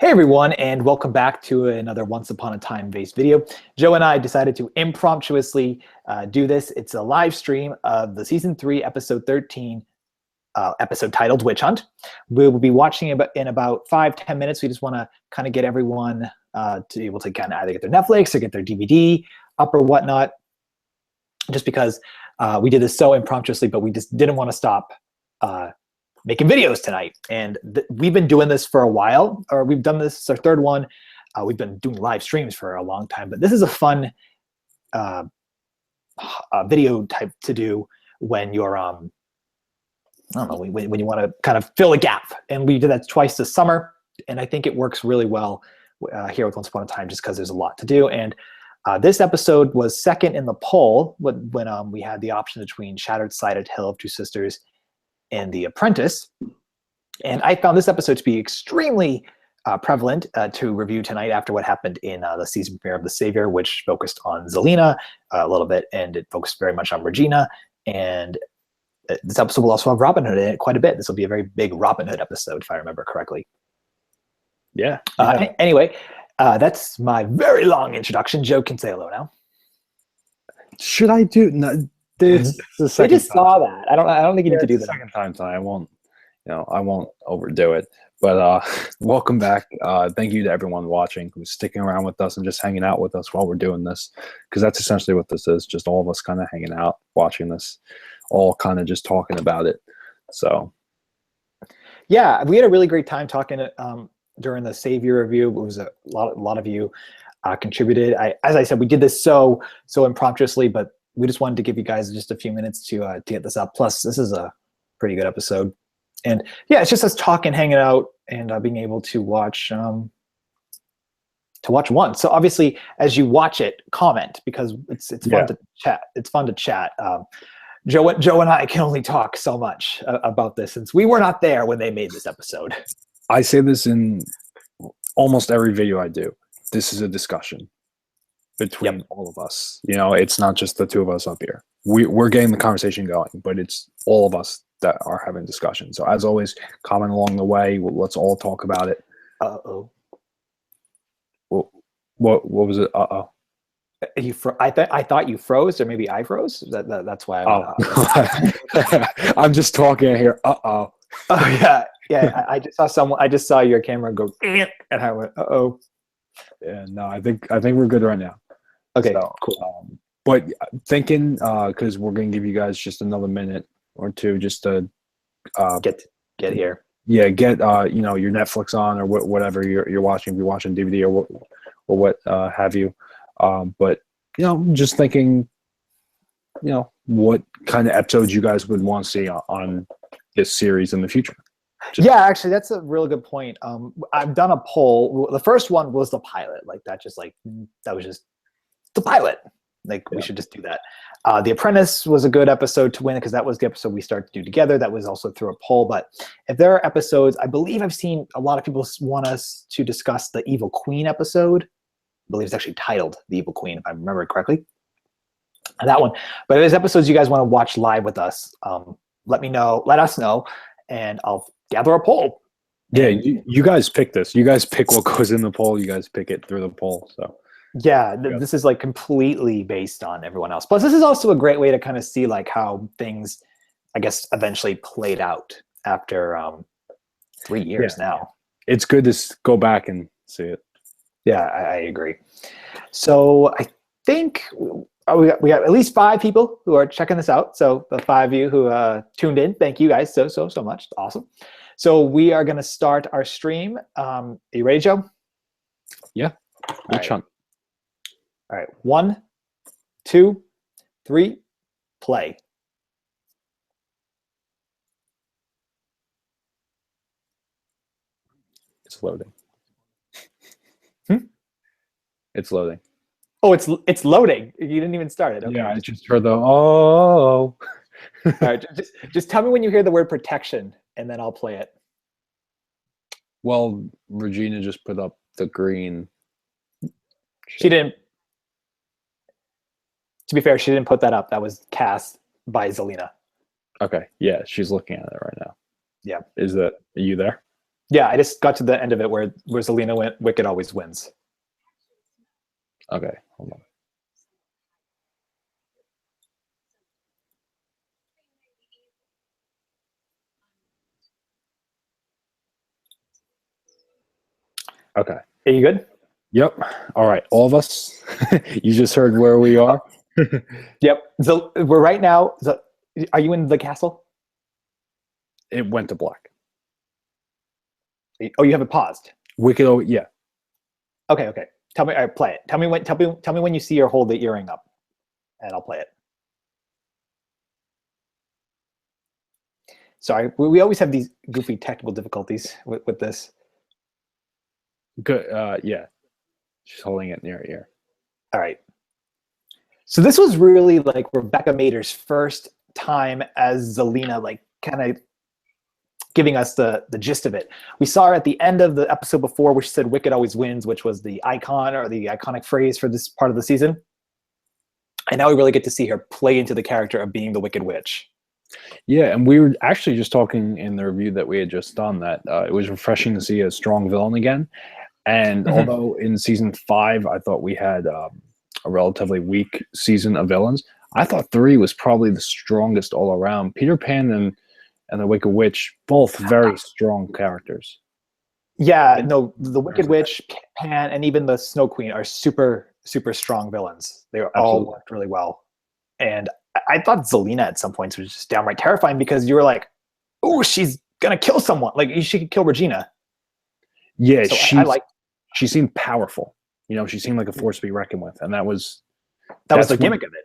Hey everyone, and welcome back to another Once Upon a Time based video. Joe and I decided to impromptuously do this. It's a live stream of the season 3, episode 13, episode titled Witch Hunt. We will be watching it in about 5-10 minutes. We just want to kind of get everyone to be able to kind of either get their Netflix or get their DVD up or whatnot, just because we did this so impromptuously, but we just didn't want to stop making videos tonight. And we've been doing this for a while, or we've done this, it's our third one. We've been doing live streams for a long time, but this is a fun video type to do when you're, I don't know, when you want to kind of fill a gap. And we did that twice this summer, and I think it works really well here with Once Upon a Time, just because there's a lot to do. And this episode was second in the poll when we had the option between Shattered Sided Hill of Two Sisters and The Apprentice. And I found this episode to be extremely prevalent to review tonight after what happened in the season premiere of The Savior, which focused on Zelina a little bit, and it focused very much on Regina. And this episode will also have Robin Hood in it quite a bit. This will be a very big Robin Hood episode, if I remember correctly. Yeah. Anyway, that's my very long introduction. Joe can say hello now. Should I do? No, this the I second just saw that. I don't think you need to do that. Second time tonight. I won't overdo it. But welcome back. Thank you to everyone watching who's sticking around with us and just hanging out with us while we're doing this, because that's essentially what this is. Just all of us kind of hanging out, watching this, all kind of just talking about it. So, yeah, we had a really great time talking during the Savior review. It was a lot of you contributed. As I said, we did this so impromptuously, but we just wanted to give you guys just a few minutes to get this up. Plus, this is a pretty good episode. And yeah, it's just us talking, hanging out, and being able to watch one. So obviously, as you watch it, comment, because it's fun to chat. It's fun to chat. Joe and I can only talk so much about this since we were not there when they made this episode. I say this in almost every video I do. This is a discussion between all of us. You know, it's not just the two of us up here. We're getting the conversation going, but it's all of us that are having discussion. So as always, comment along the way. Let's all talk about it. Uh-oh. What was it? Uh-oh. I thought you froze, or maybe I froze. That's why. I'm just talking here. Uh-oh. Oh yeah. I just saw someone. I just saw your camera go, and I went, uh-oh. Yeah, no, I think we're good right now. Okay, so, cool. But thinking, because we're going to give you guys just another minute or two just to get here. Yeah, get your Netflix on, or whatever you're watching. If you're watching DVD or what have you. But just thinking, what kind of episodes you guys would want to see on this series in the future. Yeah, actually, that's a really good point. I've done a poll. The first one was the pilot. That was just the pilot. We should just do that. The Apprentice was a good episode to win, because that was the episode we started to do together. That was also through a poll. But if there are episodes, I believe I've seen a lot of people want us to discuss the Evil Queen episode. I believe it's actually titled The Evil Queen, if I remember it correctly. That one. But if there's episodes you guys want to watch live with us, let us know, and I'll gather a poll. Yeah, you guys pick this. You guys pick what goes in the poll. You guys pick it through the poll. So yeah, this is completely based on everyone else. Plus, this is also a great way to kind of see how things, I guess, eventually played out after 3 years now. It's good to go back and see it. Yeah, I agree. So I think we got at least 5 people who are checking this out. So the 5 of you who tuned in, thank you guys so much. It's awesome. So we are going to start our stream. Are you ready, Joe? Yeah. Witch Hunt. All right. 1, 2, 3, play. It's loading. It's loading. Oh, it's loading. You didn't even start it. Okay. Yeah, I just heard the oh. All right, just tell me when you hear the word protection, and then I'll play it. Well, Regina just put up the green. She didn't. To be fair, she didn't put that up. That was cast by Zelina. Okay. Yeah, she's looking at it right now. Yeah. Are you there? Yeah, I just got to the end of it where Zelina went, Wicked always wins. Okay, hold on. Okay. Are you good? Yep. All right. All of us. You just heard where we are. Yep. So we're right now. So, are you in the castle? It went to black. Oh, you have it paused. Wicked. Oh, yeah. Okay. Okay. Tell me. All right, play it. Tell me when. Tell me when you see her hold the earring up, and I'll play it. Sorry, we always have these goofy technical difficulties with this. Good. Yeah. She's holding it near her ear. All right. So this was really like Rebecca Mader's first time as Zelina, like kind of giving us the gist of it. We saw her at the end of the episode before, where she said "Wicked always wins," which was the icon or the iconic phrase for this part of the season. And now we really get to see her play into the character of being the Wicked Witch. Yeah, and we were actually just talking in the review that we had just done that it was refreshing to see a strong villain again. And although in season 5, I thought we had a relatively weak season of villains, I thought 3 was probably the strongest all around. Peter Pan and the Wicked Witch, both very strong characters. Yeah, no, the Wicked Witch, Pan, and even the Snow Queen are super, super strong villains. They all worked really well. And I thought Zelina at some points was just downright terrifying because you were like, oh, she's going to kill someone. Like, she could kill Regina. Yeah, so she seemed powerful. You know, she seemed like a force to be reckoned with. And that was the gimmick of it.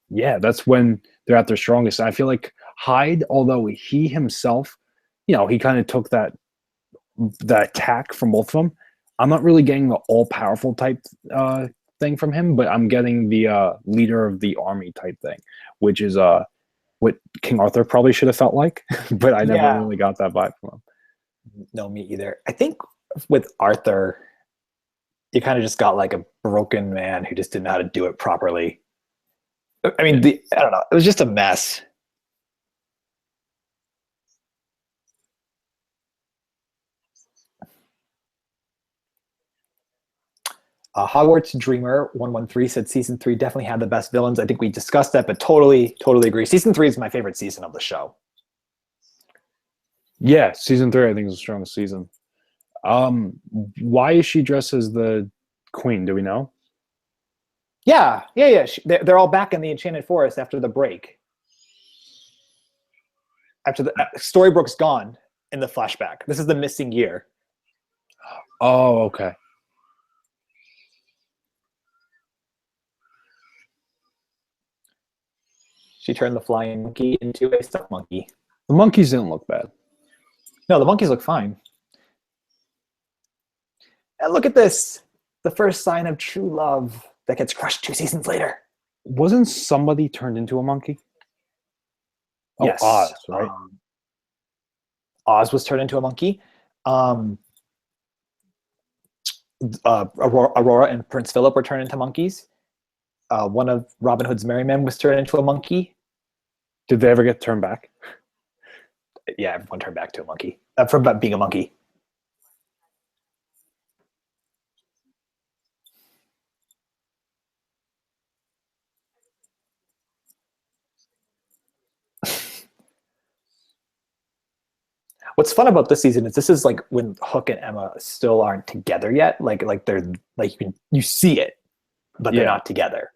Yeah, that's when they're at their strongest. And I feel like Hyde, although he himself, you know, he kind of took that attack from both of them. I'm not really getting the all-powerful type thing from him, but I'm getting the leader of the army type thing, which is what King Arthur probably should have felt like, but I never really got that vibe from him. No, me either. I think with Arthur, you kind of just got like a broken man who just didn't know how to do it properly. I mean, I don't know. It was just a mess. Hogwarts Dreamer 113 said season 3 definitely had the best villains. I think we discussed that, but totally agree. Season 3 is my favorite season of the show. Yeah, season 3 I think is the strongest season. Why is she dressed as the queen? Do we know? Yeah. They're all back in the Enchanted Forest after the break. After the Storybrooke's gone in the flashback. This is the missing year. Oh, okay. She turned the flying monkey into a stuffed monkey. The monkeys didn't look bad. No, the monkeys look fine. And look at this. The first sign of true love that gets crushed 2 seasons later. Wasn't somebody turned into a monkey? Yes. Oz, right? Oz was turned into a monkey. Aurora and Prince Philip were turned into monkeys. One of Robin Hood's merry men was turned into a monkey. Did they ever get turned back? Yeah, everyone turned back to a monkey. From being a monkey. What's fun about this season is this is like when Hook and Emma still aren't together yet. Like they're like you see it, but they're not together.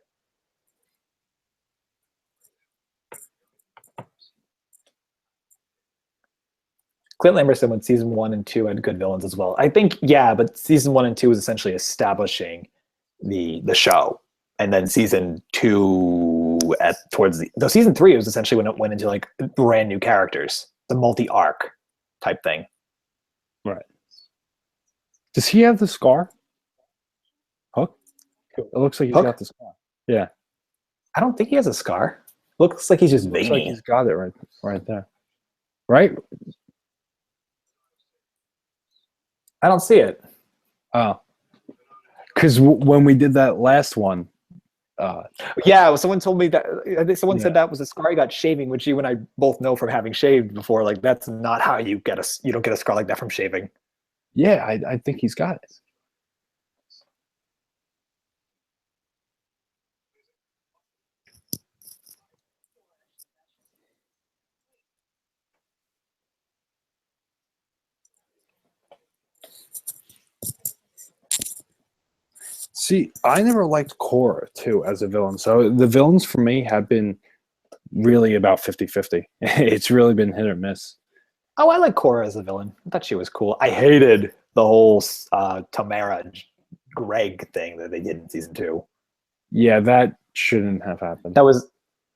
Clint Lambert said when season 1 and 2 had good villains as well. I think, yeah, but season 1 and 2 was essentially establishing the show, and then season 2 season 3 was essentially when it went into like brand new characters, the multi-arc type thing. Right. Does he have the scar? Hook? It looks like he's got the scar. Yeah. I don't think he has a scar. Looks like he's just veiny. Looks like he's got it right there. Right? I don't see it. Oh. Because when we did that last one. Yeah, someone told me that. I think someone said that was a scar he got shaving, which you and I both know from having shaved before. Like, that's not how you get you don't get a scar like that from shaving. Yeah, I think he's got it. See, I never liked Cora too as a villain. So the villains for me have been really about 50-50. It's really been hit or miss. Oh, I like Cora as a villain. I thought she was cool. I hated the whole Tamara Greg thing that they did in season 2. Yeah, that shouldn't have happened.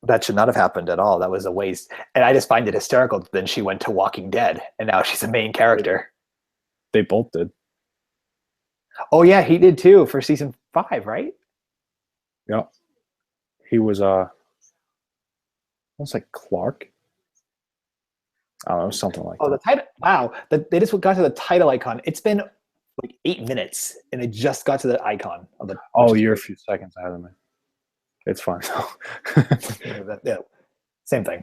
That should not have happened at all. That was a waste. And I just find it hysterical that then she went to Walking Dead and now she's a main character. They both did. Oh yeah, he did too for season 5, right? Yeah. He was was like Clark. I don't know, something like Oh, that. the title! Wow, they just got to the title icon. It's been like 8 minutes, and they just got to the icon of the. Oh, you're a few seconds ahead of me. It's fine. Yeah, same thing.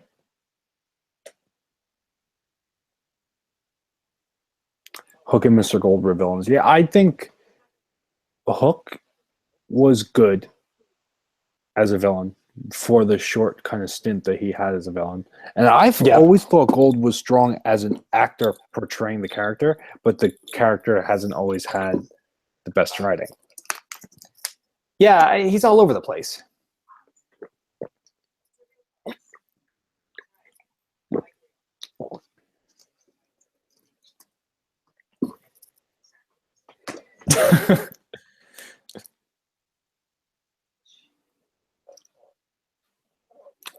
Hook and Mr. Gold were villains. Yeah, I think Hook was good as a villain for the short kind of stint that he had as a villain. And I've always thought Gold was strong as an actor portraying the character, but the character hasn't always had the best writing. Yeah, he's all over the place.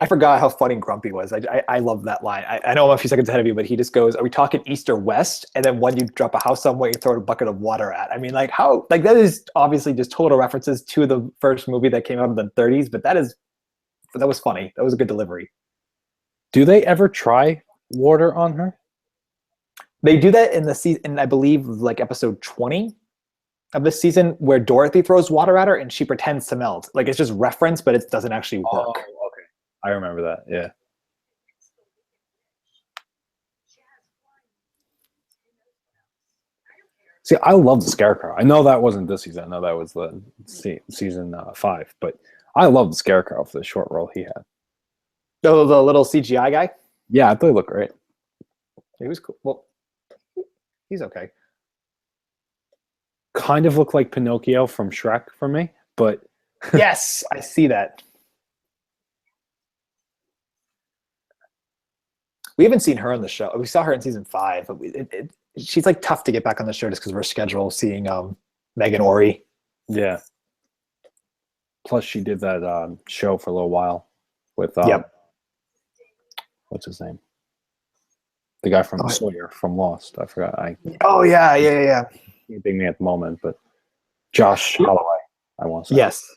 I forgot how funny Grumpy was. I love that line. I know I'm a few seconds ahead of you, but he just goes, "Are we talking east or west?" And then when you drop a house somewhere, you throw a bucket of water at. I mean, like how like that is obviously just total references to the first movie that came out in the 30s, but that was funny. That was a good delivery. Do they ever try water on her? They do that in the season, I believe, like episode 20 of this season, where Dorothy throws water at her and she pretends to melt. Like it's just reference, but it doesn't actually work. Oh, okay. I remember that. Yeah. See, I love the Scarecrow. I know that wasn't this season. I know that was the season 5, but I love the Scarecrow for the short role he had. Oh, the little CGI guy? Yeah, I thought he looked great. He was cool. Well, he's okay. Kind of looked like Pinocchio from Shrek for me, but yes, I see that. We haven't seen her on the show. We saw her in season 5, but she's like tough to get back on the show just because we're scheduled seeing Megan Ori. Yeah. Plus, she did that show for a little while with what's his name? The guy from Sawyer from Lost. I forgot. Oh yeah. Keeping me at the moment, but Josh Holloway. I want to say. Yes.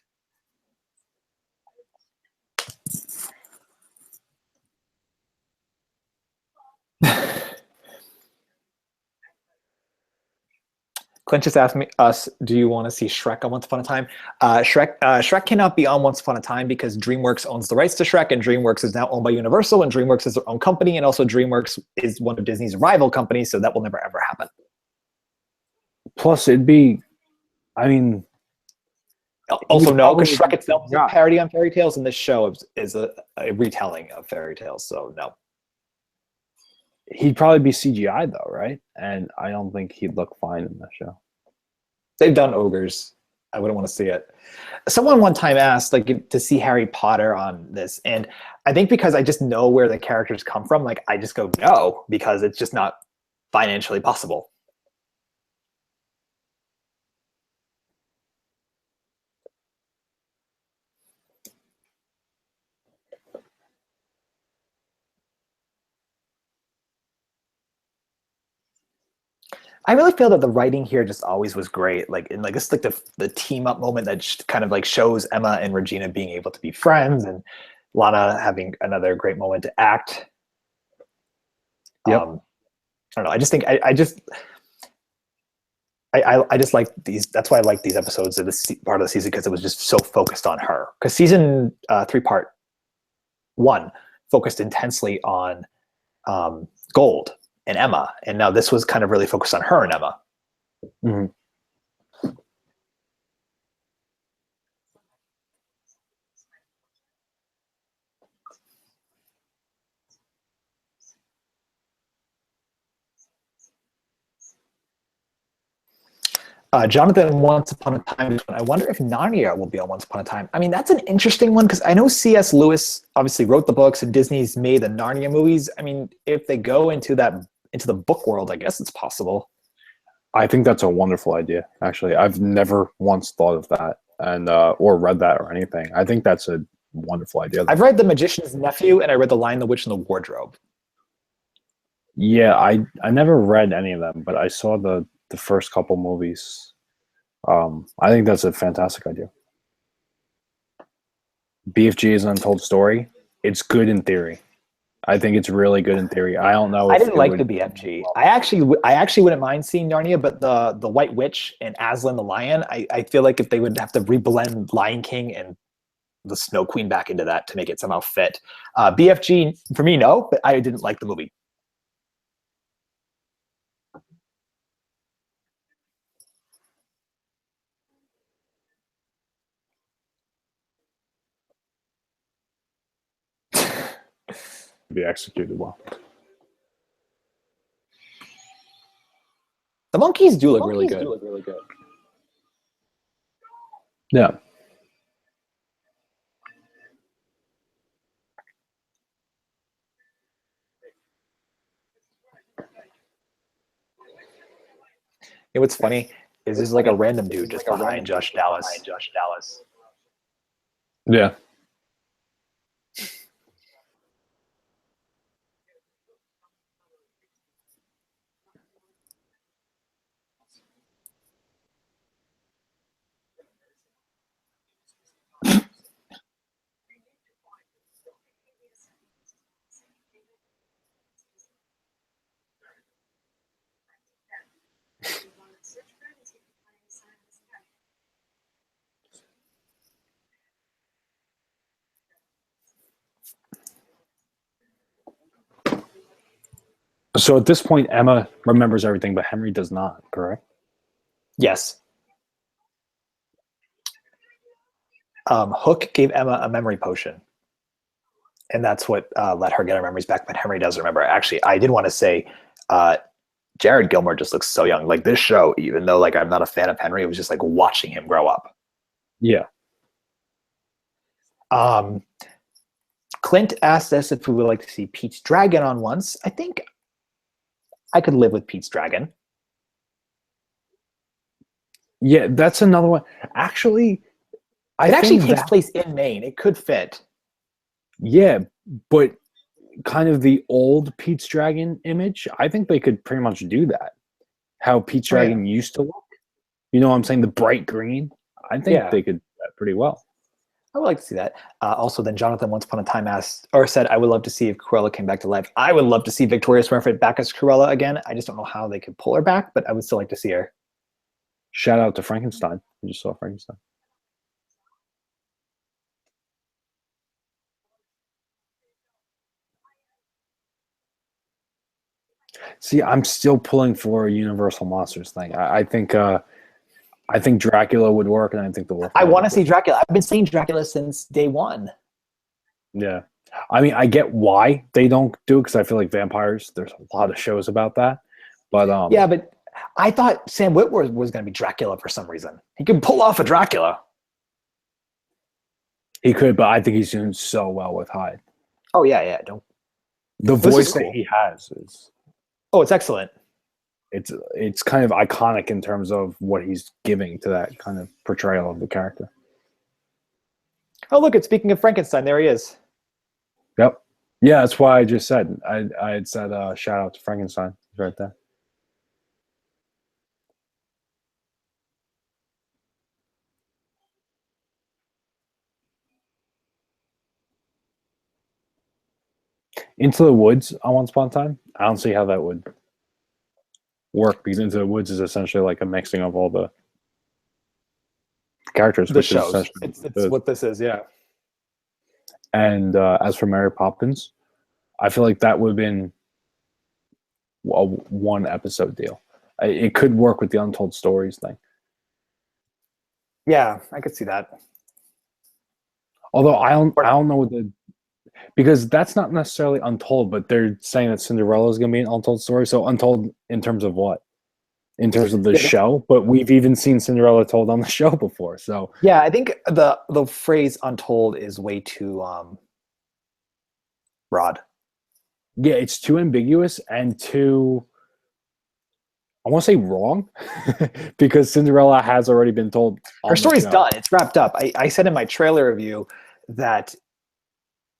Clint just asked us, do you want to see Shrek on Once Upon a Time? Shrek cannot be on Once Upon a Time because DreamWorks owns the rights to Shrek, and DreamWorks is now owned by Universal, and DreamWorks is their own company, and also DreamWorks is one of Disney's rival companies, so that will never, ever happen. Plus, it'd be, I mean... Also, no, because Shrek itself is a parody on fairy tales, and this show is a retelling of fairy tales, so no. He'd probably be CGI though, right? And I don't think he'd look fine in that show. They've done ogres. I wouldn't want to see it. Someone one time asked like to see Harry Potter on this, and I think because I just know where the characters come from, like I just go no, because it's just not financially possible. I really feel that the writing here just always was great. Like, and like it's like the team up moment that kind of like shows Emma and Regina being able to be friends, and Lana having another great moment to act. Yep. I don't know. I just think I just like these. That's why I like these episodes of this part of the season, because it was just so focused on her. Because season 3 part 1 focused intensely on Gold and Emma, and now this was kind of really focused on her and Emma. Mhm. Jonathan, Once Upon a Time. I wonder if Narnia will be on Once Upon a Time. I mean, that's an interesting one because I know C.S. Lewis obviously wrote the books and Disney's made the Narnia movies. I mean, if they go into the book world, I guess it's possible. I think that's a wonderful idea. Actually, I've never once thought of that and or read that or anything. I think that's a wonderful idea. I've read The Magician's Nephew and I read The Lion, the Witch, and the Wardrobe. Yeah, I never read any of them, but I saw the first couple movies. I think that's a fantastic idea. BFG is an untold story. It's good in theory. I think it's really good in theory. I don't know I if didn't it like would. the BFG. I actually wouldn't mind seeing Narnia, but the White Witch and Aslan the Lion, I feel like if they would have to reblend Lion King and the Snow Queen back into that to make it somehow fit. BFG for me, no, but I didn't like the movie. Be executed well. The monkeys do look really good. Yeah. You know what's funny is there's like a random dude just behind Josh Dallas. Yeah. So at this point, Emma remembers everything, but Henry does not. Correct? Yes. Hook gave Emma a memory potion, and that's what let her get her memories back. But Henry does remember. Actually, I did want to say, Jared Gilmore just looks so young. Like this show, even though like I'm not a fan of Henry, it was just like watching him grow up. Yeah. Clint asked us if we would like to see Pete's Dragon on once. I think I could live with Pete's Dragon. Yeah, that's another one. Actually, It actually takes place in Maine. It could fit. Yeah, but kind of the old Pete's Dragon image, I think they could pretty much do that. How Pete's Dragon used to look. You know what I'm saying? The bright green. I think they could do that pretty well. I would like to see that. Also, then Jonathan Once Upon a Time asked or said, I would love to see if Cruella came back to life. I would love to see Victoria Smurfit back as Cruella again. I just don't know how they could pull her back, but I would still like to see her. Shout out to Frankenstein. I just saw Frankenstein. See, I'm still pulling for a Universal Monsters thing. I think Dracula would work, and I think the Wolf. I want to see Dracula. I've been seeing Dracula since day one. Yeah, I mean, I get why they don't do it because I feel like vampires. There's a lot of shows about that, but yeah, but I thought Sam Witwer was going to be Dracula for some reason. He could pull off a Dracula. He could, but I think he's doing so well with Hyde. Oh yeah. Don't. The voice that he has is. Oh, it's excellent. It's kind of iconic in terms of what he's giving to that kind of portrayal of the character. Oh, look! It's speaking of Frankenstein. There he is. Yep. Yeah, that's why I just said I had said shout out to Frankenstein. He's right there. Into the Woods on Once Upon a Time. I don't see how that would work because Into the Woods is essentially like a mixing of all the characters. The shows. It's what this is, yeah. And as for Mary Poppins, I feel like that would have been a one episode deal. It could work with the untold stories thing. Yeah, I could see that. Although I don't know because that's not necessarily untold, but they're saying that Cinderella is going to be an untold story. So untold in terms of what? In terms of the show, but we've even seen Cinderella told on the show before. So yeah, I think the phrase "untold" is way too broad. yeah, it's too ambiguous and too, I want to say wrong, because Cinderella has already been told. Her story's done; it's wrapped up. I said in my trailer review that,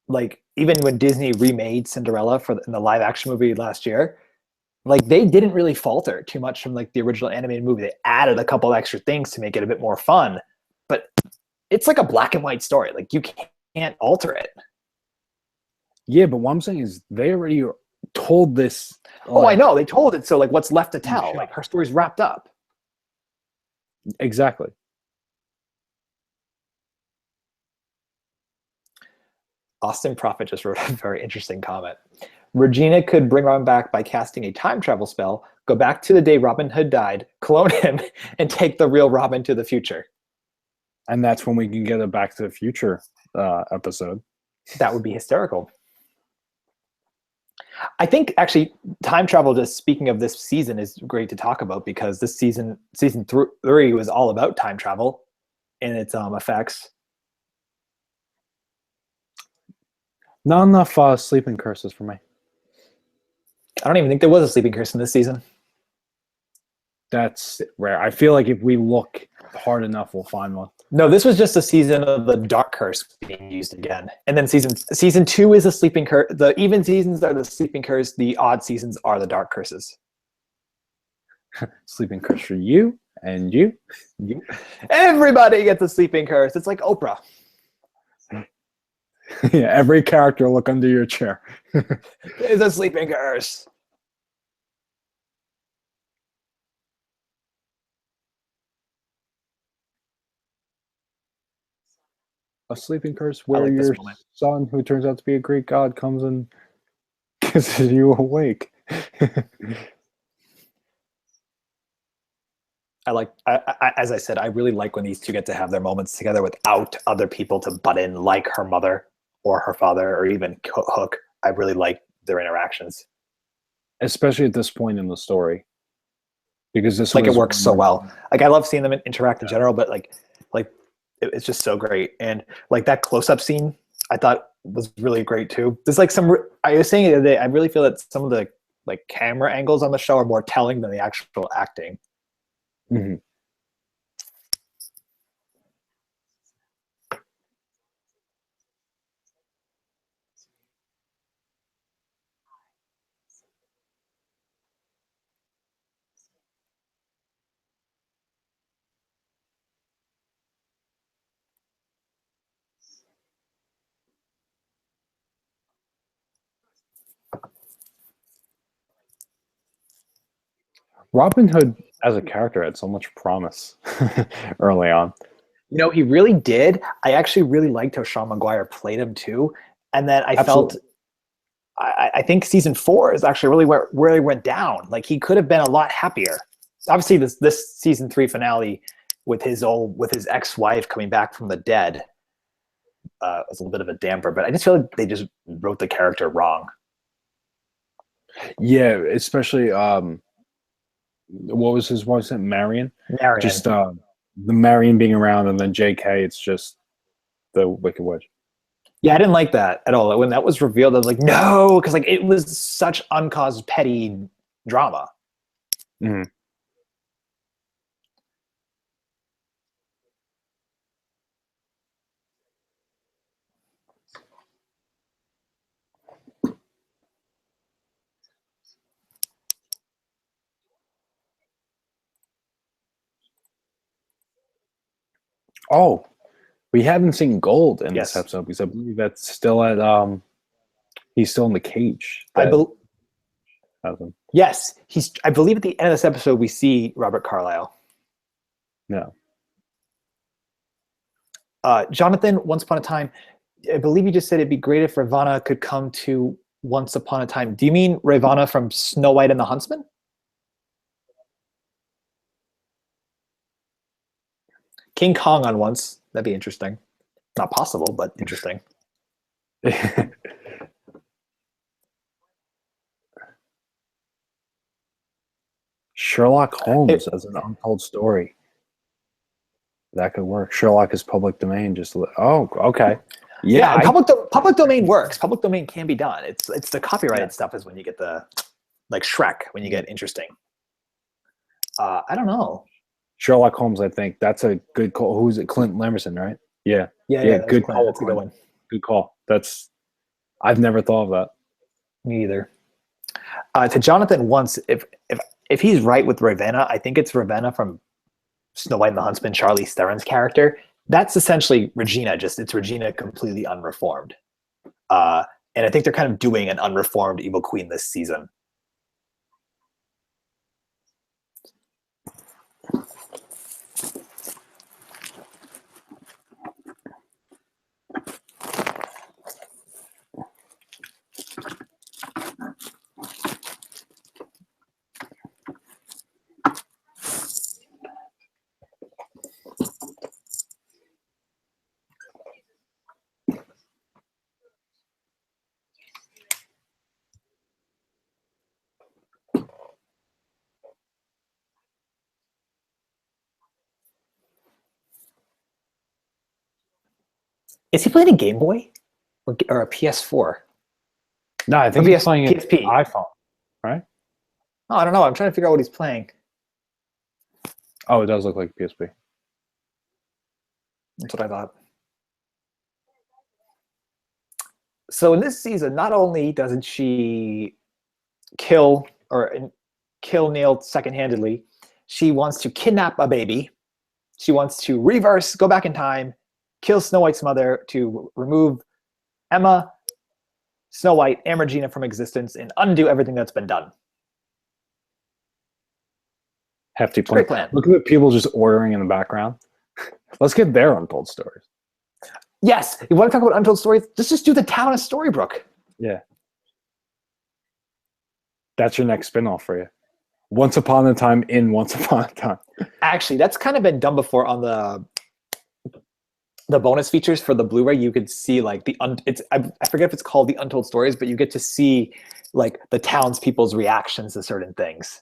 like, even when Disney remade Cinderella in the live action movie last year, like, they didn't really falter too much from like the original animated movie. They added a couple extra things to make it a bit more fun, but it's like a black and white story. Like, you can't alter it. Yeah, but what I'm saying is they already told this. Oh, I know. They told it, so like what's left to tell? Like, her story's wrapped up. Exactly. Austin Prophet just wrote a very interesting comment. Regina could bring Robin back by casting a time travel spell, go back to the day Robin Hood died, clone him, and take the real Robin to the future. And that's when we can get a Back to the Future episode. That would be hysterical. I think actually time travel, just speaking of this season, is great to talk about because this season 3 was all about time travel and its effects. Not enough sleeping curses for me. I don't even think there was a sleeping curse in this season. That's rare. I feel like if we look hard enough, we'll find one. No, this was just a season of the dark curse being used again. And then season 2 is a sleeping curse. The even seasons are the sleeping curse. The odd seasons are the dark curses. Sleeping curse for you and you. Everybody gets a sleeping curse. It's like Oprah. Yeah, every character look under your chair. It's a sleeping curse. A sleeping curse where like your son, who turns out to be a Greek god, comes and kisses you awake. As I said, I really like when these two get to have their moments together without other people to butt in, like her mother or her father or even Hook. I really like their interactions, especially at this point in the story, because this it works so well. Like, I love seeing them interact in general, but like it's just so great. And like that close-up scene, I thought was really great too. There's like I was saying the other day, I really feel that some of the like camera angles on the show are more telling than the actual acting. Mm-hmm. Robin Hood as a character had so much promise early on. You know, he really did. I actually really liked how Sean Maguire played him too. And then I think season 4 is actually really where he went down. Like, he could have been a lot happier. Obviously, this season 3 finale with his ex-wife coming back from the dead was a little bit of a damper. But I just feel like they just wrote the character wrong. Yeah, especially what was his wife's name? Marion. Just the Marion being around, and then J.K. It's just the Wicked Witch. Yeah, I didn't like that at all. When that was revealed, I was like, no, because like it was such uncaused petty drama. Mm-hmm. Oh, we haven't seen Gold in this episode because I believe that's still at he's still in the cage. Yes, I believe at the end of this episode we see Robert Carlyle. No. Jonathan, Once Upon a Time, I believe you just said it'd be great if Ravana could come to Once Upon a Time. Do you mean Ravana from Snow White and the Huntsman? King Kong on once. That'd be interesting. Not possible, but interesting. Sherlock Holmes as an untold story. That could work. Sherlock is public domain. Okay. Yeah, public domain works. Public domain can be done. It's the copyrighted stuff is when you get the like Shrek when you get interesting. I don't know. Sherlock Holmes, I think that's a good call. Who's it? Clint Lamerson, right? Yeah. Good call. That's a good one. Good call. I've never thought of that. Me either. To Jonathan once, if he's right with Ravenna, I think it's Ravenna from Snow White and the Huntsman, Charlize Theron's character. That's essentially Regina. It's Regina completely unreformed. And I think they're kind of doing an unreformed evil queen this season. Is he playing a Game Boy or a PS4? No, I think he's playing an iPhone, right? Oh, I don't know. I'm trying to figure out what he's playing. Oh, it does look like PSP. That's what I thought. So in this season, not only doesn't she kill Neil second-handedly, she wants to kidnap a baby. She wants to go back in time, kill Snow White's mother to remove Emma, Snow White, and Regina from existence and undo everything that's been done. Hefty plan. Great plan. Look at the people just ordering in the background. Let's get their untold stories. Yes, you want to talk about untold stories? Let's just do the town of Storybrooke. Yeah. That's your next spinoff for you. Once Upon a Time in Once Upon a Time. Actually, that's kind of been done before on the bonus features for the Blu-ray. You could see like I forget if it's called the Untold Stories, but you get to see like the townspeople's reactions to certain things.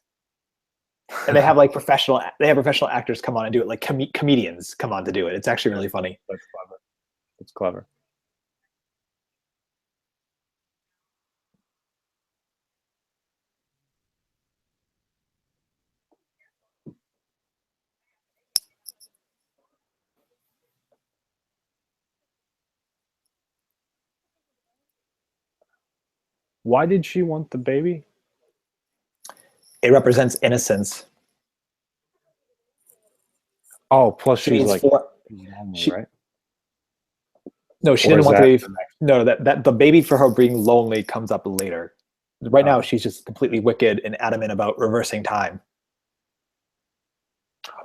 And they have like professional actors come on and do it, like comedians come on to do it. It's actually really funny. That's clever. It's clever. Why did she want the baby? It represents innocence. Oh, plus she's like lonely, right? No, she didn't want the baby. No, that the baby for her being lonely comes up later. Right now, she's just completely wicked and adamant about reversing time.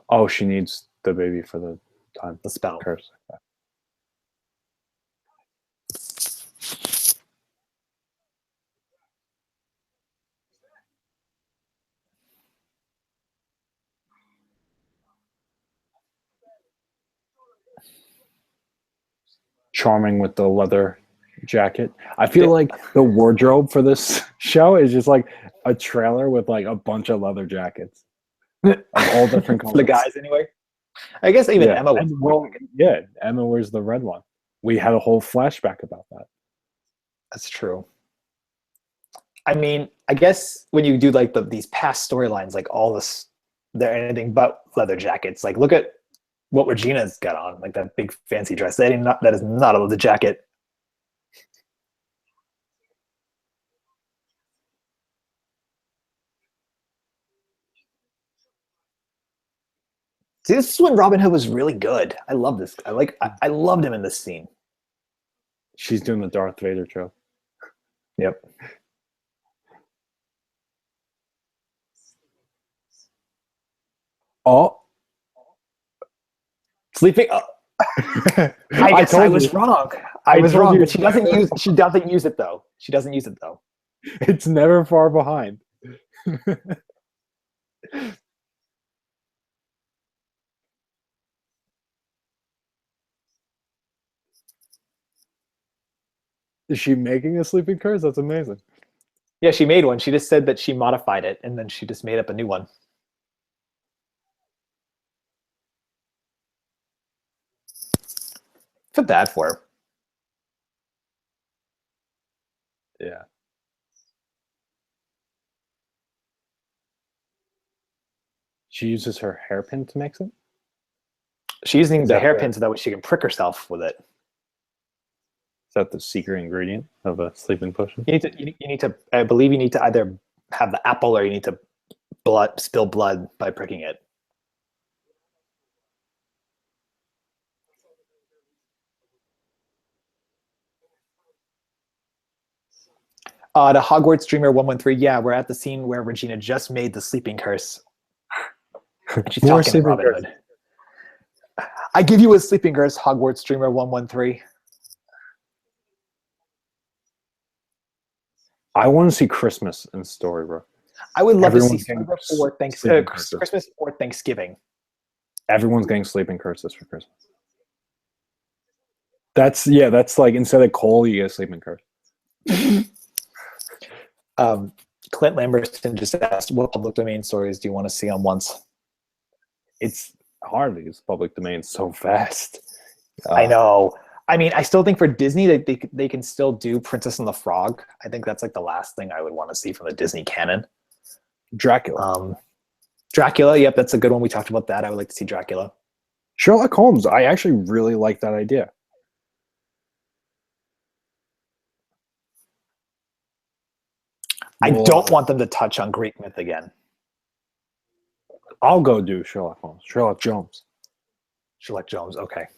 Oh, she needs the baby for the time. The spell. Curse. Charming with the leather jacket. I feel like the wardrobe for this show is just like a trailer with like a bunch of leather jackets of all different colors. The guys, anyway. I guess even Emma. Emma wears the red one. We had a whole flashback about that. That's true. I mean, I guess when you do like these past storylines, like all this, they're anything but leather jackets. Like, look at what Regina's got on, like that big fancy dress. That is not a leather jacket. See, this is when Robin Hood was really good. I love this. I loved him in this scene. She's doing the Darth Vader trope. Yep. Oh. Sleeping. Oh. I was wrong. I was wrong. But she doesn't use it though. She doesn't use it though. It's never far behind. Is she making a sleeping curse? That's amazing. Yeah, she made one. She just said that she modified it, and then she just made up a new one. Feel bad for her. Yeah. She uses her hairpin to mix it? She's using Is the that hairpin so that way she can prick herself with it. is that the secret ingredient of a sleeping potion? You need to. I believe you need to either have the apple or you need to spill blood by pricking it. The Hogwarts Dreamer 113. Yeah, we're at the scene where Regina just made the sleeping curse. She's More talking to sleeping Robin curse. Hood. I give you a sleeping curse, Hogwarts Dreamer 113. I want to see Christmas in Storybrooke. I would love to see Everyone's getting Storybrooke for sleeping curses. Christmas or Thanksgiving. Everyone's getting sleeping curses for Christmas. That's like instead of coal, you get a sleeping curse. Clint Lamberton just asked, what public domain stories do you want to see on once? It's hard because public domain is so fast. I know. I mean, I still think for Disney, they can still do Princess and the Frog. I think that's like the last thing I would want to see from the Disney canon. Dracula. Dracula, yep, that's a good one. We talked about that. I would like to see Dracula. Sherlock Holmes. I actually really like that idea. I don't want them to touch on Greek myth again. I'll go do Sherlock Holmes. Sherlock Jones. Sherlock Jones, okay.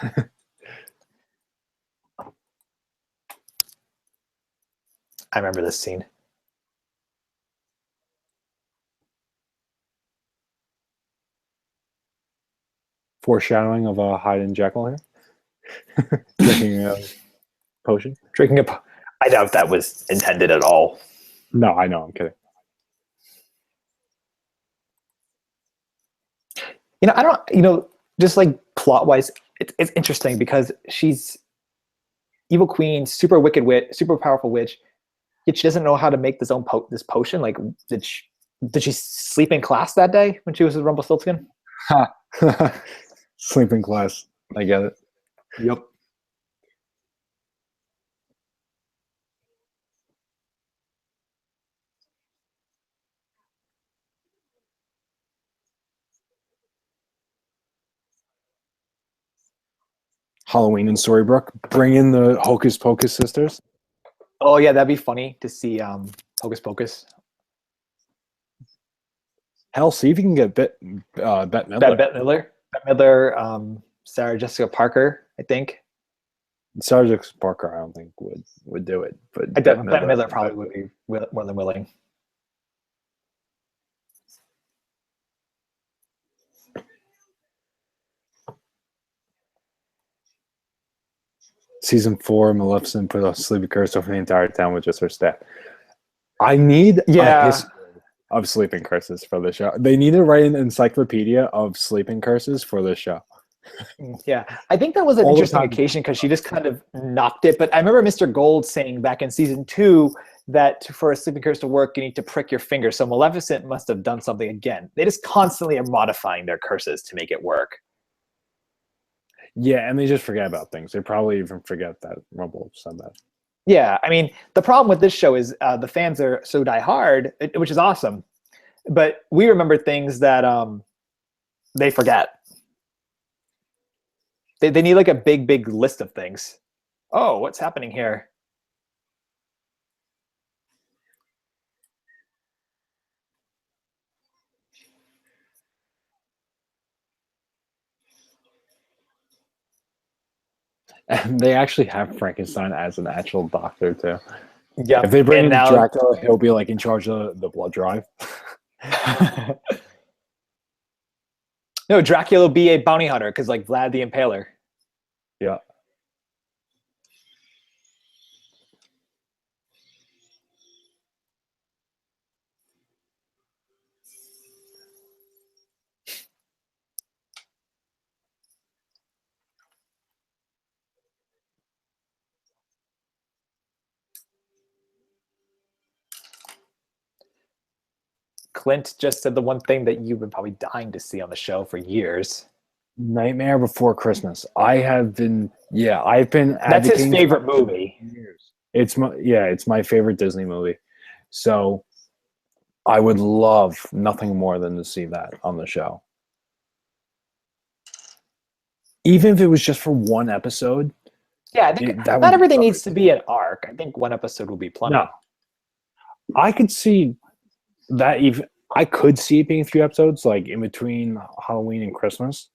I remember this scene. Foreshadowing of a Hyde and Jekyll here. Drinking a potion. I doubt that was intended at all. No, I know. I'm kidding. I don't, just like plot wise, it's interesting because she's evil queen, super wicked witch, super powerful witch, yet she doesn't know how to make this potion. Like, did she sleep in class that day when she was with Rumpelstiltskin? Sleep in class. I get it. Yep. Halloween in Storybrooke. Bring in the Hocus Pocus sisters. Oh yeah, that'd be funny to see Hocus Pocus. Hell, see if you can get Bette Midler. Bette Midler, Sarah Jessica Parker, I think. Sarah Jessica Parker, I don't think would do it, but Bette Midler probably would be more than willing. Season 4, Maleficent put a sleeping curse over the entire town with just her staff. I need a history of sleeping curses for the show. They need to write an encyclopedia of sleeping curses for the show. Yeah, I think that was an interesting occasion because she just kind of knocked it. But I remember Mr. Gold saying back in season 2 that for a sleeping curse to work, you need to prick your finger. So Maleficent must have done something again. They just constantly are modifying their curses to make it work. Yeah, and they just forget about things. They probably even forget that Rumble said that. Yeah, I mean, the problem with this show is the fans are so diehard, which is awesome. But we remember things that they forget. They need like a big list of things. Oh, what's happening here? And they actually have Frankenstein as an actual doctor too. Yeah. If they bring in Dracula, he'll be like in charge of the blood drive. No, Dracula will be a bounty hunter because like Vlad the Impaler. Yeah. Clint just said the one thing that you've been probably dying to see on the show for years. Nightmare Before Christmas. I've been That's his advocating for favorite it movie. for years. It's my favorite Disney movie. So I would love nothing more than to see that on the show. Even if it was just for one episode. Yeah, I think That would not be everything needs perfect. to be an arc. I think one episode will be plenty. No. I could see that even I could see it being a few episodes, like in between Halloween and Christmas.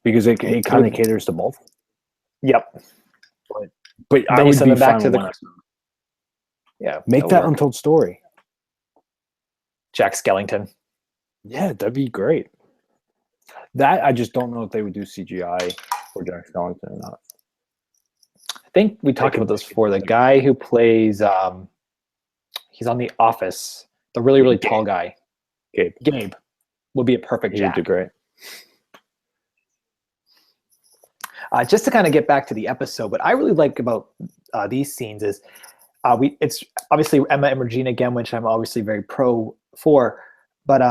Because it kind of caters to both. Yep. But I Then you would send be them back fine to with the one episode. yeah. Make that untold story. Jack Skellington. Yeah, that'd be great. That I just don't know if they would do CGI for Jack Skellington or not. I think we talked about this before. The guy who plays he's on The Office, the really, really tall guy. Gabe would be a perfect Jack. He would do great. Just to kind of get back to the episode, what I really like about these scenes is it's obviously Emma and Regina again, which I'm obviously very pro for. But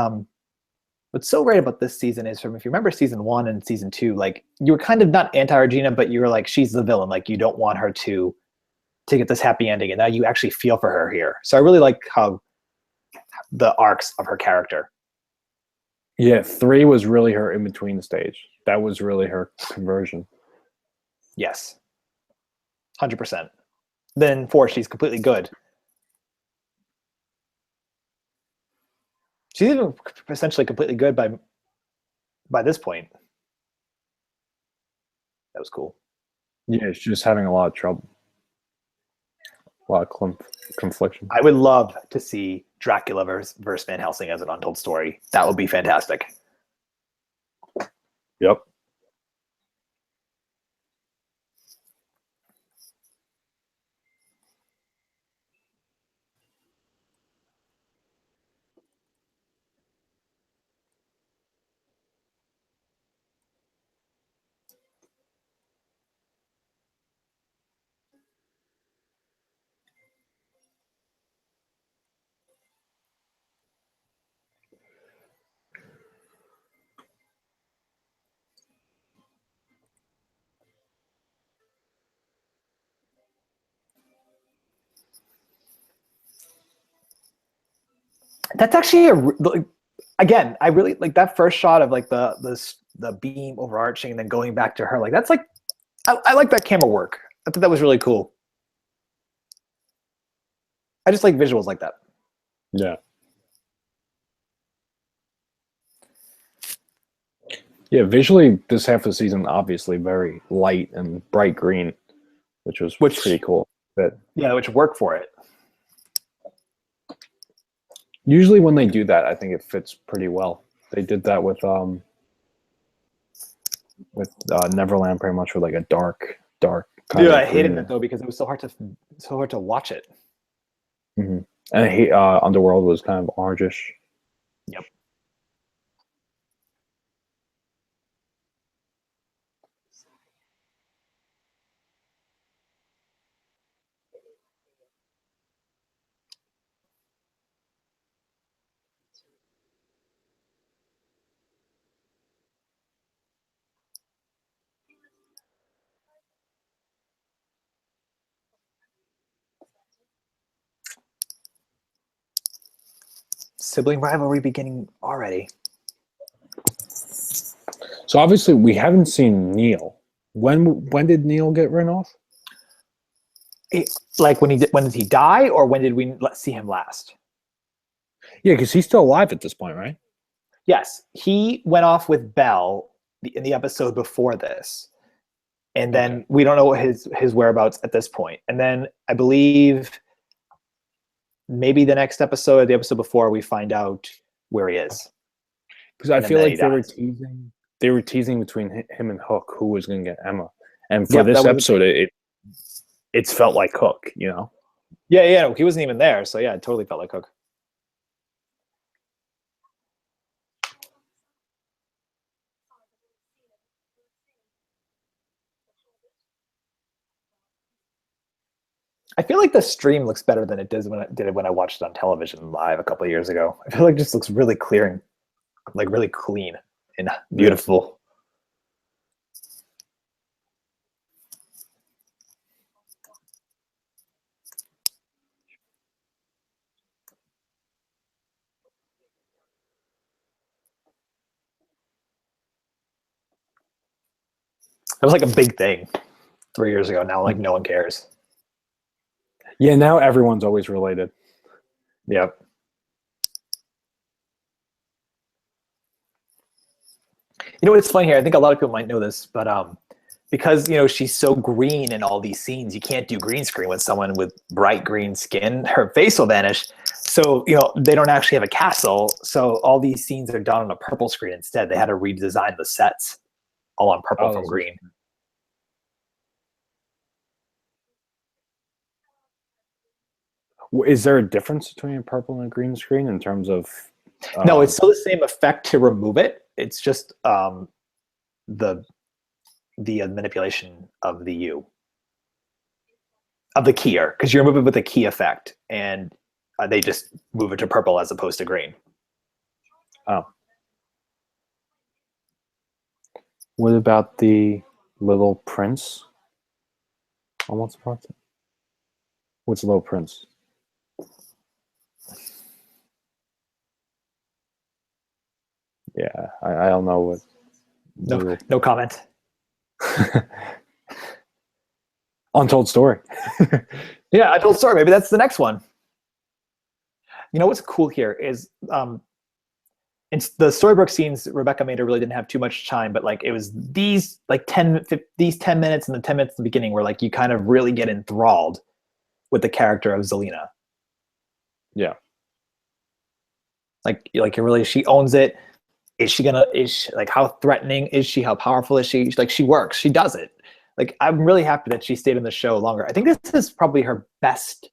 what's so great about this season is, from if you remember season 1 and season 2, like you were kind of not anti-Regina, but you were like, she's the villain. Like you don't want her to get this happy ending, and now you actually feel for her here. So I really like how the arcs of her character. Yeah, 3 was really her in between stage. That was really her conversion. Yes, 100%. Then 4, she's completely good. She's even essentially completely good by this point. That was cool. Yeah, she's just having a lot of trouble. A lot of confliction. I would love to see Dracula versus Van Helsing as an untold story. That would be fantastic. Yep. That's actually again, I really like that first shot of like the beam overarching and then going back to her. Like that's like I like that camera work. I thought that was really cool. I just like visuals like that. Yeah. Yeah, visually, this half of the season obviously very light and bright green, which was pretty cool. But yeah, which worked for it. Usually, when they do that, I think it fits pretty well. They did that with Neverland, pretty much with like a dark kind Yeah, of I hated green. it though because it was so hard to watch it. Mm-hmm. And Underworld was kind of orangish. Yep. Sibling rivalry beginning already. So obviously, we haven't seen Neil. When did Neil get written off? Like when did he die, or when did we see him last? Yeah, because he's still alive at this point, right? Yes, he went off with Belle in the episode before this, and then we don't know what his whereabouts at this point. And then I believe maybe the next episode or the episode before we find out where he is. Because I feel like they were teasing between him and Hook who was going to get Emma, and for this episode, it's felt like Hook, you know? Yeah, he wasn't even there, so yeah, it totally felt like Hook. I feel like the stream looks better than it does when it did it when I watched it on television live a couple of years ago. I feel like it just looks really clear and like really clean and Yeah. beautiful. It was like a big thing 3 years ago. Now, like no one cares. Yeah, now everyone's always related. Yep. You know what's funny here? I think a lot of people might know this, but because she's so green in all these scenes, you can't do green screen with someone with bright green skin. Her face will vanish. So they don't actually have a castle. So all these scenes are done on a purple screen instead. They had to redesign the sets all on purple from green. Is there a difference between a purple and a green screen in terms of? No, it's still the same effect to remove it. It's just the manipulation of the U of the keyer, because you remove it with a key effect, and they just move it to purple as opposed to green. Oh. What about the Little Prince? Almost part. What's Little Prince? Yeah, I don't know what. No comment. Untold Story. Yeah, Untold Story. Maybe that's the next one. You know what's cool here is in the Storybrooke scenes, Rebecca Mader really didn't have too much time, but like it was these 10 minutes and the 10 minutes in the beginning where like you kind of really get enthralled with the character of Zelina. Yeah. Like really, she owns it. Is she like, how threatening is she? How powerful is she? Like, she works, she does it. Like, I'm really happy that she stayed in the show longer. I think this is probably her best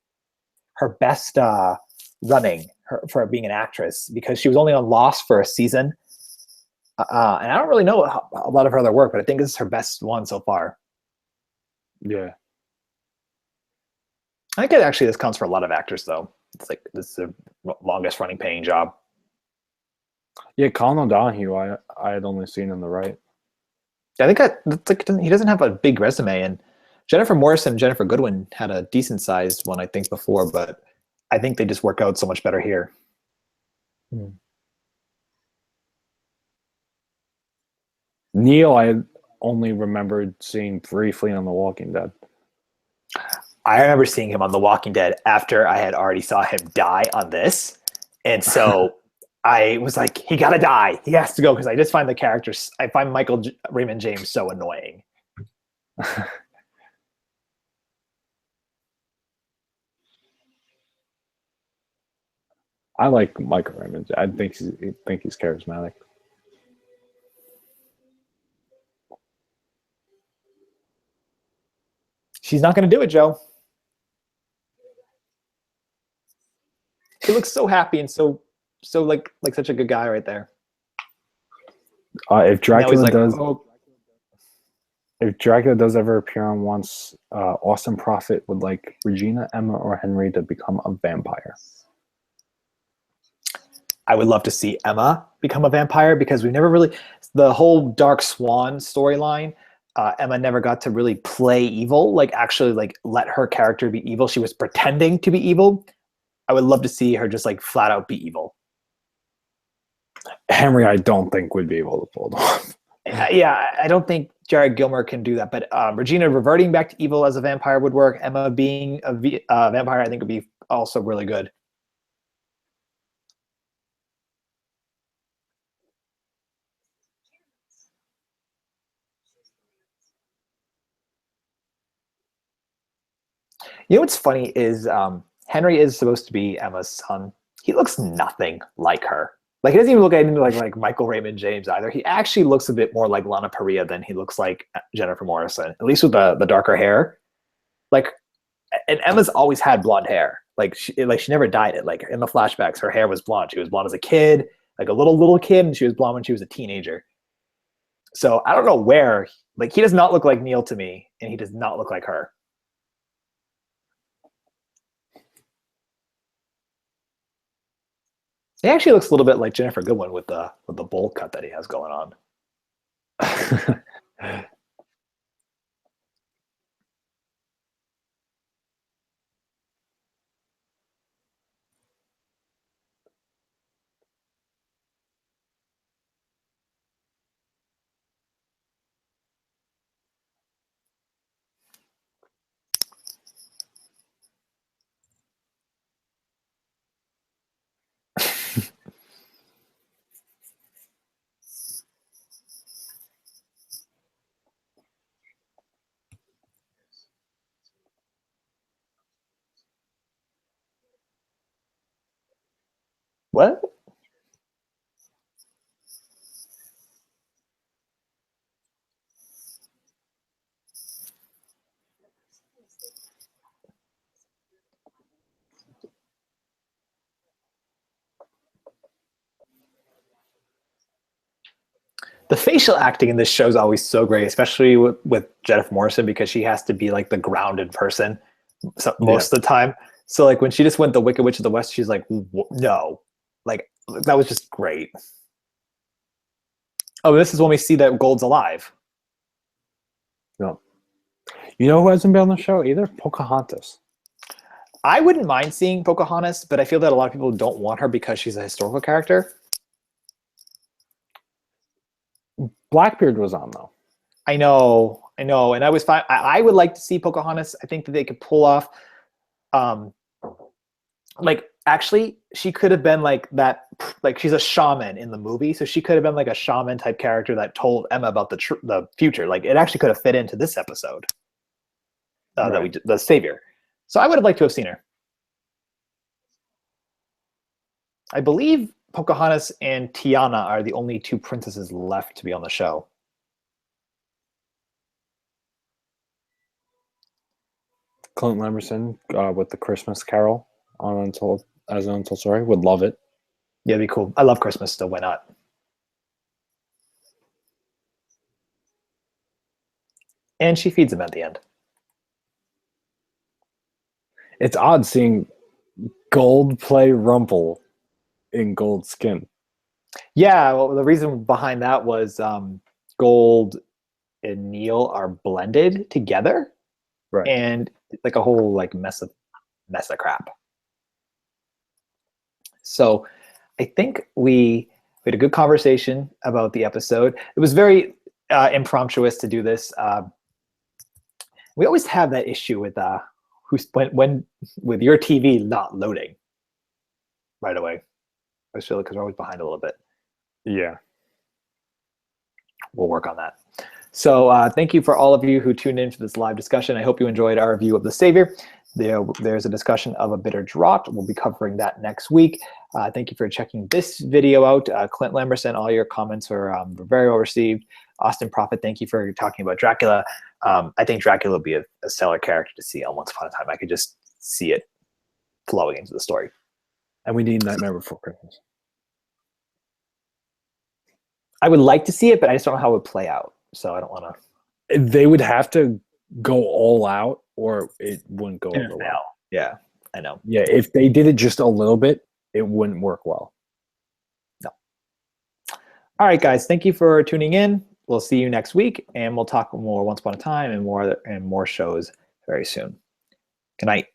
running for being an actress, because she was only on Lost for a season. And I don't really know a lot of her other work, but I think this is her best one so far. Yeah. I think this counts for a lot of actors, though. It's like this is the longest running paying job. Yeah, Colin O'Donoghue, I had only seen on the right. I think he doesn't have a big resume, and Jennifer Morrison and Jennifer Goodwin had a decent sized one, I think, before, but I think they just work out so much better here. Neil, I only remembered seeing briefly on The Walking Dead. I remember seeing him on The Walking Dead after I had already saw him die on this, and so I was like, he gotta die. He has to go, because I just find I find Michael Raymond James so annoying. I like Michael Raymond. I think he's charismatic. She's not going to do it, Joe. He looks so happy and so like such a good guy right there. If Dracula like, does, if Dracula does ever appear on once, Austin Prophet would like Regina, Emma, or Henry to become a vampire. I would love to see Emma become a vampire, because we've never really, the whole Dark Swan storyline, Emma never got to really play evil, like actually like let her character be evil. She was pretending to be evil. I would love to see her just like flat out be evil. Henry, I don't think would be able to pull it off. Yeah, I don't think Jared Gilmer can do that, but Regina reverting back to evil as a vampire would work. Emma being a vampire, I think, would be also really good. You know what's funny is Henry is supposed to be Emma's son. He looks nothing like her. Like, he doesn't even look anything like Michael Raymond James either. He actually looks a bit more like Lana Parrilla than he looks like Jennifer Morrison, at least with the darker hair. Like, and Emma's always had blonde hair. Like she never dyed it. Like, in the flashbacks, her hair was blonde. She was blonde as a kid, like a little kid, and she was blonde when she was a teenager. So I don't know where. Like, he does not look like Neil to me, and he does not look like her. He actually looks a little bit like Jennifer Goodwin with the bowl cut that he has going on. What? The facial acting in this show is always so great, especially with Jennifer Morrison, because she has to be like the grounded person most of the time. So like when she just went the Wicked Witch of the West, she's like, no, like that was just great. Oh, this is when we see that Gold's alive. No. You know who hasn't been on the show either? Pocahontas. I wouldn't mind seeing Pocahontas, but I feel that a lot of people don't want her because she's a historical character. Blackbeard was on though. I know, and I was fine. I would like to see Pocahontas. I think that they could pull off, like actually, she could have been like that. Like she's a shaman in the movie, so she could have been like a shaman type character that told Emma about the future. Like it actually could have fit into this episode that we did, the Savior. So I would have liked to have seen her. I believe Pocahontas and Tiana are the only two princesses left to be on the show. Clint Emerson with the Christmas Carol on Untold as an Untold Story would love it. Yeah, it'd be cool. I love Christmas, so why not? And she feeds him at the end. It's odd seeing Gold play Rumple in Gold skin. Yeah, well, the reason behind that was Gold and Neil are blended together, Right. and it's like a whole like mess of crap. So I think we had a good conversation about the episode. It was very impromptu to do this. We always have that issue with when with your TV not loading right away. I always feel like because we're always behind a little bit. Yeah. We'll work on that. So thank you for all of you who tuned in for this live discussion. I hope you enjoyed our review of The Savior. There's a discussion of A Bitter Draught. We'll be covering that next week. Thank you for checking this video out. Clint Lamberson, all your comments were very well received. Austin Prophet, thank you for talking about Dracula. I think Dracula would be a stellar character to see on Once Upon a Time. I could just see it flowing into the story. And we need Nightmare Before Christmas. I would like to see it, but I just don't know how it would play out. So I don't want to. They would have to go all out, or it wouldn't go over well. Yeah, I know. Yeah, if they did it just a little bit, it wouldn't work well. No. All right, guys. Thank you for tuning in. We'll see you next week, and we'll talk more Once Upon a Time and more shows very soon. Good night.